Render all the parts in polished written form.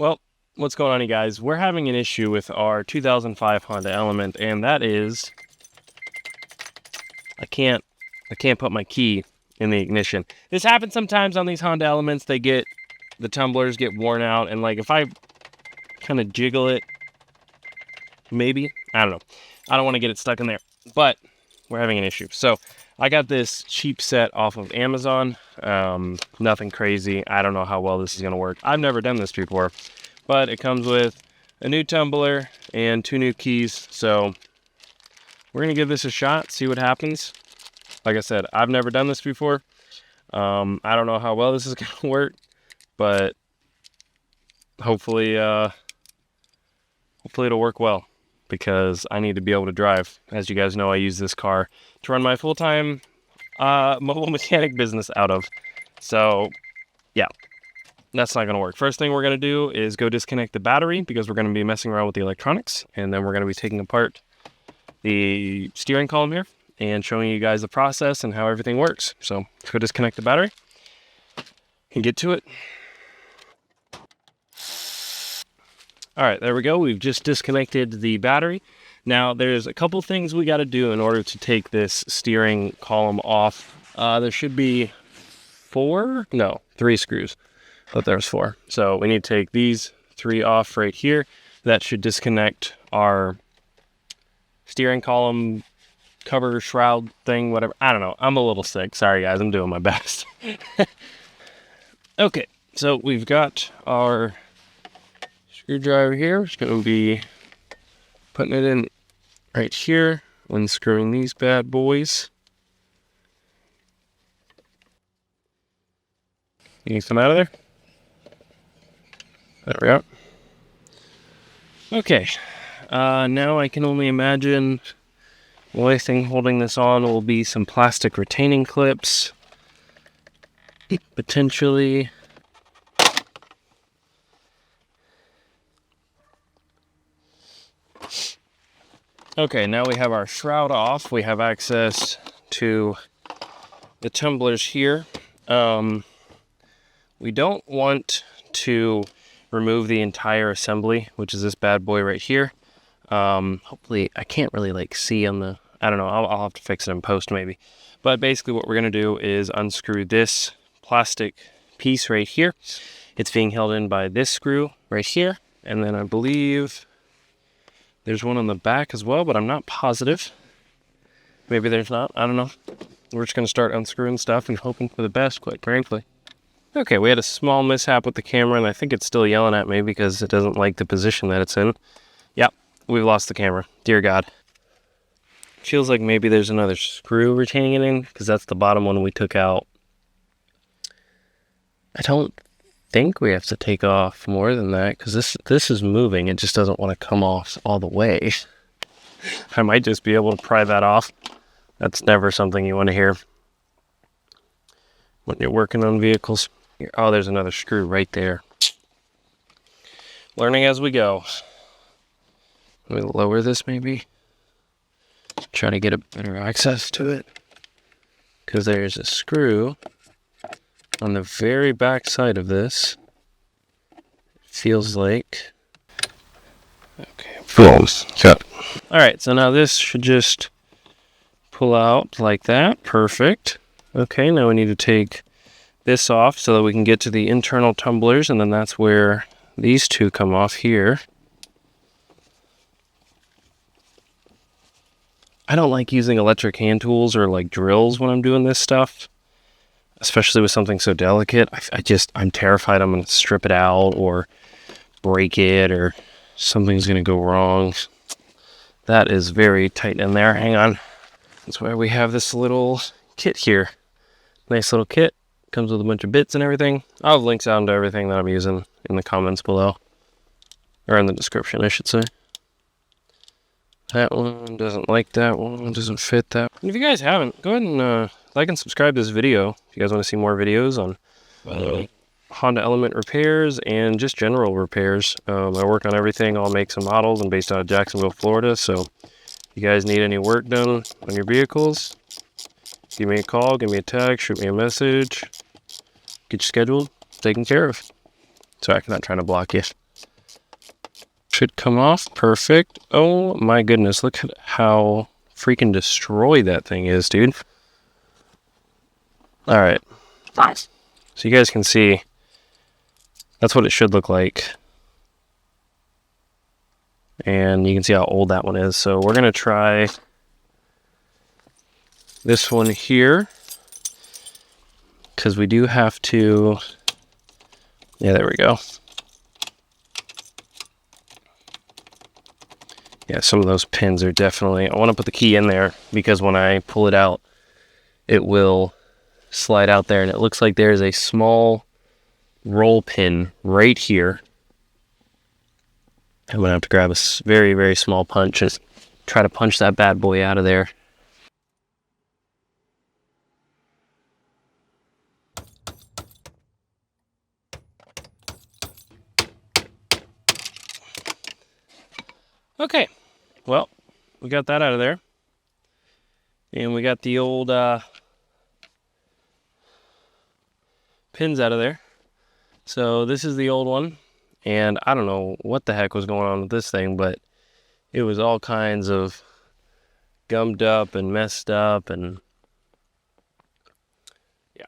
Well, what's going on, you guys? We're having an issue with our 2005 Honda Element, and that is I can't put my key in the ignition. This happens sometimes on these Honda Elements. The tumblers get worn out, and like if I kind of jiggle it, maybe, I don't know. I don't want to get it stuck in there, but we're having an issue. So I got this cheap set off of Amazon. Nothing crazy. I don't know how well this is going to work. I've never done this before, but it comes with a new tumbler and 2 new keys. So we're going to give this a shot, see what happens. Like I said, I've never done this before. I don't know how well this is going to work, but hopefully it'll work well, because I need to be able to drive. As you guys know, I use this car to run my full-time mobile mechanic business out of. So yeah, that's not going to work. First thing we're going to do is go disconnect the battery, because we're going to be messing around with the electronics, and then we're going to be taking apart the steering column here and showing you guys the process and how everything works. So let's go disconnect the battery and get to it. All right, there we go. We've just disconnected the battery. Now, there's a couple things we got to do in order to take this steering column off. There should be 3 screws, but there's 4. So we need to take these 3 off right here. That should disconnect our steering column cover, shroud thing, whatever. I don't know. I'm a little sick. Sorry, guys. I'm doing my best. Okay, so we've got our screwdriver here. It's going to be putting it in right here, unscrewing these bad boys. You need some out of there? There we go. Okay, now I can only imagine the only thing holding this on will be some plastic retaining clips, potentially. Okay, now we have our shroud off. We have access to the tumblers here. We don't want to remove the entire assembly, which is this bad boy right here. Hopefully, I can't really see on the, I don't know, I'll have to fix it in post maybe. But basically what we're going to do is unscrew this plastic piece right here. It's being held in by this screw right here. And then I believe there's one on the back as well, but I'm not positive. Maybe there's not, I don't know. We're just going to start unscrewing stuff and hoping for the best, quite frankly. Okay, we had a small mishap with the camera, and I think it's still yelling at me because it doesn't like the position that it's in. Yep, we've lost the camera. Dear God. Feels like maybe there's another screw retaining it in, because that's the bottom one we took out. I don't think we have to take off more than that, because this is moving. It just doesn't want to come off all the way. I might just be able to pry that off. That's never something you want to hear when you're working on vehicles. Oh, there's another screw right there. Learning as we go. Let me lower this maybe. Try to get a better access to it. Because there's a screw on the very back side of this. Feels like. Okay, boom. Cut. Alright, so now this should just pull out like that. Perfect. Okay, now we need to take this off so that we can get to the internal tumblers, and then that's where these 2 come off here. I don't like using electric hand tools or drills when I'm doing this stuff, especially with something so delicate. I'm terrified I'm going to strip it out or break it, or something's going to go wrong. That is very tight in there. Hang on. That's why we have this little kit here. Nice little kit. Comes with a bunch of bits and everything. I'll have links out to everything that I'm using in the comments below. Or in the description, I should say. That one doesn't like that one. Doesn't fit that. And if you guys haven't, go ahead and like and subscribe to this video. If you guys want to see more videos on Honda Element repairs and just general repairs. I work on everything, all makes and models. I'm based out of Jacksonville, Florida. So if you guys need any work done on your vehicles, give me a call, give me a text, shoot me a message. Get you scheduled, taken care of. Sorry, I'm not trying to block you. Should come off. Perfect. Oh my goodness, look at how freaking destroyed that thing is, dude. Alright. Nice. So you guys can see, that's what it should look like. And you can see how old that one is. So we're going to try this one here, because we do have to, yeah, there we go. Yeah, some of those pins are definitely, I want to put the key in there because when I pull it out, it will slide out there, and it looks like there's a small roll pin right here. I'm going to have to grab a very, very small punch and try to punch that bad boy out of there. Okay, well, we got that out of there. And we got the old pins out of there. So this is the old one. And I don't know what the heck was going on with this thing, but it was all kinds of gummed up and messed up. And yeah,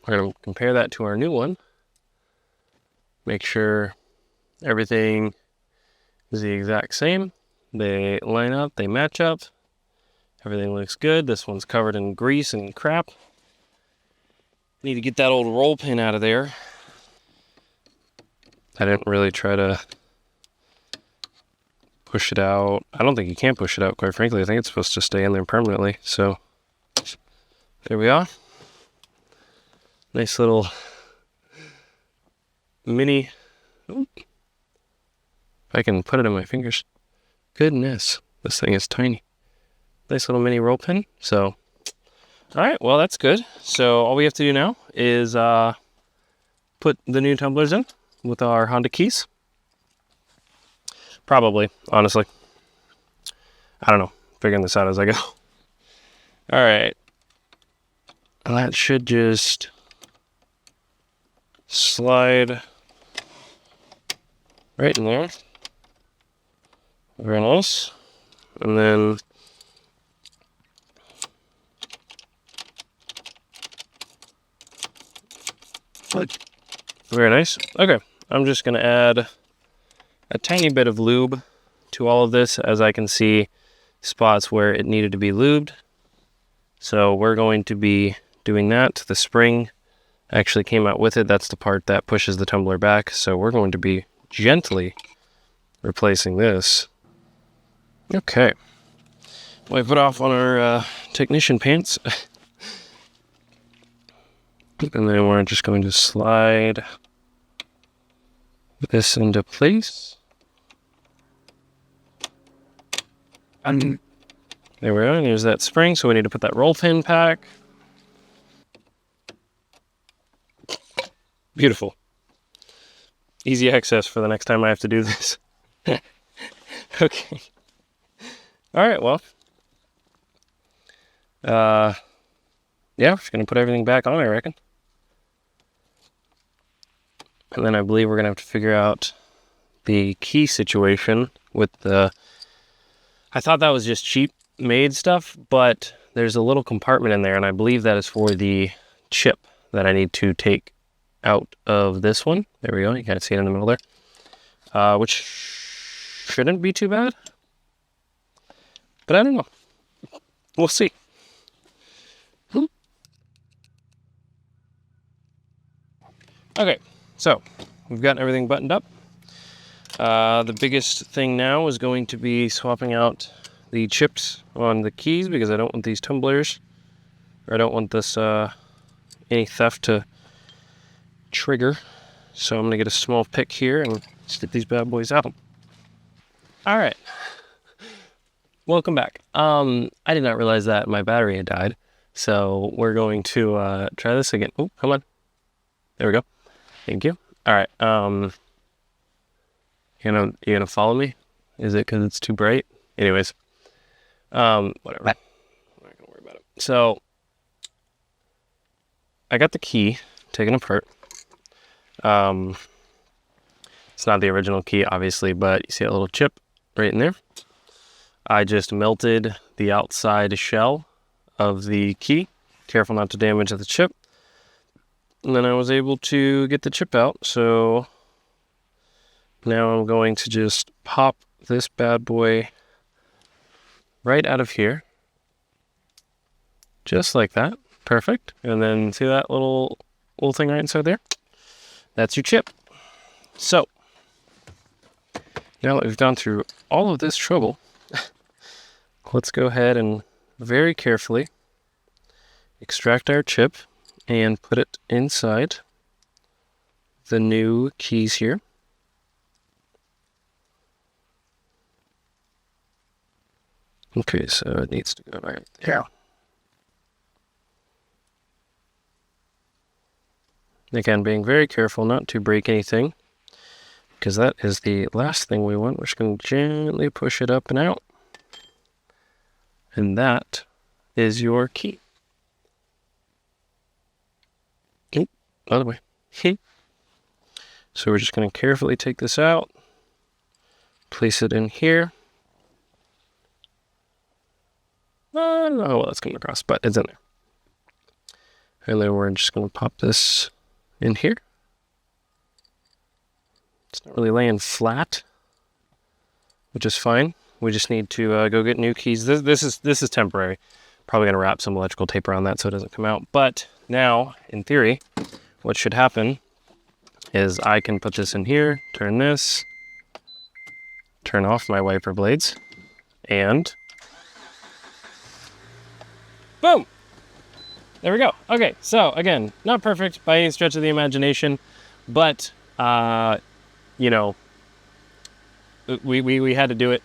we're going to compare that to our new one. Make sure everything is the exact same. They line up, they match up. Everything looks good. This one's covered in grease and crap. Need to get that old roll pin out of there. I didn't really try to push it out. I don't think you can push it out, quite frankly. I think it's supposed to stay in there permanently. So there we are. Nice little mini. If I can put it in my fingers. Goodness, this thing is tiny. Nice little mini roll pin. So, all right, well, that's good. So all we have to do now is put the new tumblers in with our Honda keys. Probably, honestly. I don't know. Figuring this out as I go. All right. And that should just slide right in there. Very nice. And then very nice. Okay, I'm just going to add a tiny bit of lube to all of this, as I can see spots where it needed to be lubed. So we're going to be doing that. The spring actually came out with it. That's the part that pushes the tumbler back. So we're going to be gently replacing this. Okay. Well, I put off on our technician pants. And then we're just going to slide this into place. And there we are. There's that spring. So we need to put that roll pin back. Beautiful. Easy access for the next time I have to do this. Okay. All right, well. Yeah, we're just going to put everything back on, I reckon. And then I believe we're going to have to figure out the key situation with the... I thought that was just cheap made stuff, but there's a little compartment in there, and I believe that is for the chip that I need to take out of this one. There we go. You kind of see it in the middle there, which shouldn't be too bad. But I don't know. We'll see. Okay, so we've gotten everything buttoned up. The biggest thing now is going to be swapping out the chips on the keys, because I don't want these tumblers, or I don't want this any theft to trigger. So I'm going to get a small pick here and stick these bad boys out. All right. Welcome back. I did not realize that my battery had died. So we're going to try this again. Oh, come on. There we go. Thank you. All right. You gonna follow me? Is it because it's too bright? Anyways, whatever. I'm not gonna worry about it. So I got the key taken apart. It's not the original key, obviously, but you see a little chip right in there. I just melted the outside shell of the key. Careful not to damage the chip. And then I was able to get the chip out. So now I'm going to just pop this bad boy right out of here. Just like that. Perfect. And then see that little thing right inside there? That's your chip. So now that we've gone through all of this trouble, let's go ahead and very carefully extract our chip and put it inside the new keys here. Okay, so it needs to go right there. Again, being very careful not to break anything, because that is the last thing we want. We're just going to gently push it up and out. And that is your key. Oh, other way. So we're just going to carefully take this out, place it in here. I don't know how that's coming across, but it's in there. And then we're just going to pop this in here. It's not really laying flat, which is fine. We just need to go get new keys. This is temporary. Probably gonna wrap some electrical tape around that so it doesn't come out. But now, in theory, what should happen is I can put this in here, turn this, turn off my wiper blades, and boom! There we go. Okay, so again, not perfect by any stretch of the imagination, but you know, we had to do it.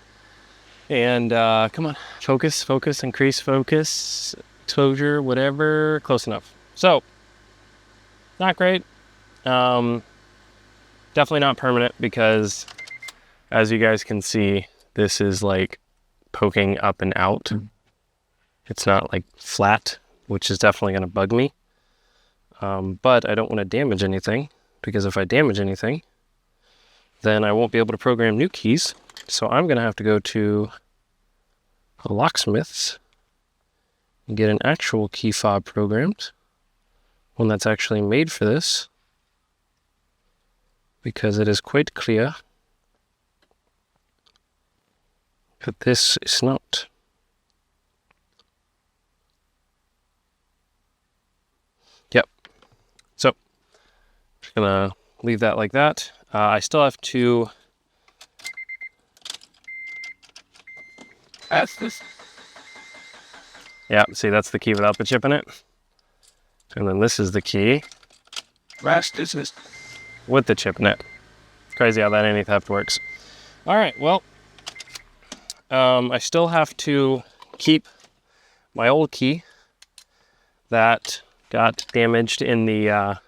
And come on, focus, increase focus, exposure, whatever, close enough. So, not great. Definitely not permanent because, as you guys can see, this is like poking up and out. It's not like flat, which is definitely going to bug me. But I don't want to damage anything, because if I damage anything, then I won't be able to program new keys. So I'm going to have to go to a locksmith's and get an actual key fob programmed, one that's actually made for this, because it is quite clear that this is not. Yep. So, just gonna leave that like that. I still have to yeah, see, that's the key without the chip in it. And then this is the key with the chip in it. Crazy how that anti-theft works. All right, well, I still have to keep my old key that got damaged in the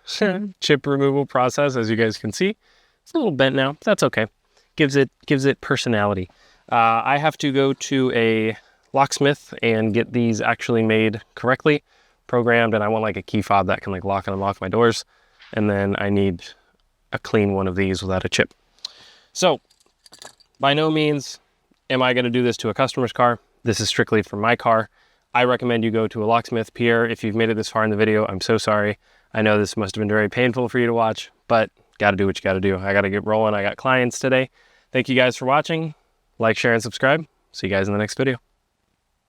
chip removal process, as you guys can see. It's a little bent now. That's okay. Gives it personality. I have to go to a locksmith and get these actually made correctly, programmed, and I want like a key fob that can like lock and unlock my doors. And then I need a clean one of these without a chip. So by no means am I going to do this to a customer's car. This is strictly for my car. I recommend you go to a locksmith. Pierre, if you've made it this far in the video, I'm so sorry. I know this must have been very painful for you to watch, but got to do what you got to do. I got to get rolling. I got clients today. Thank you guys for watching. Like, share, and subscribe. See you guys in the next video.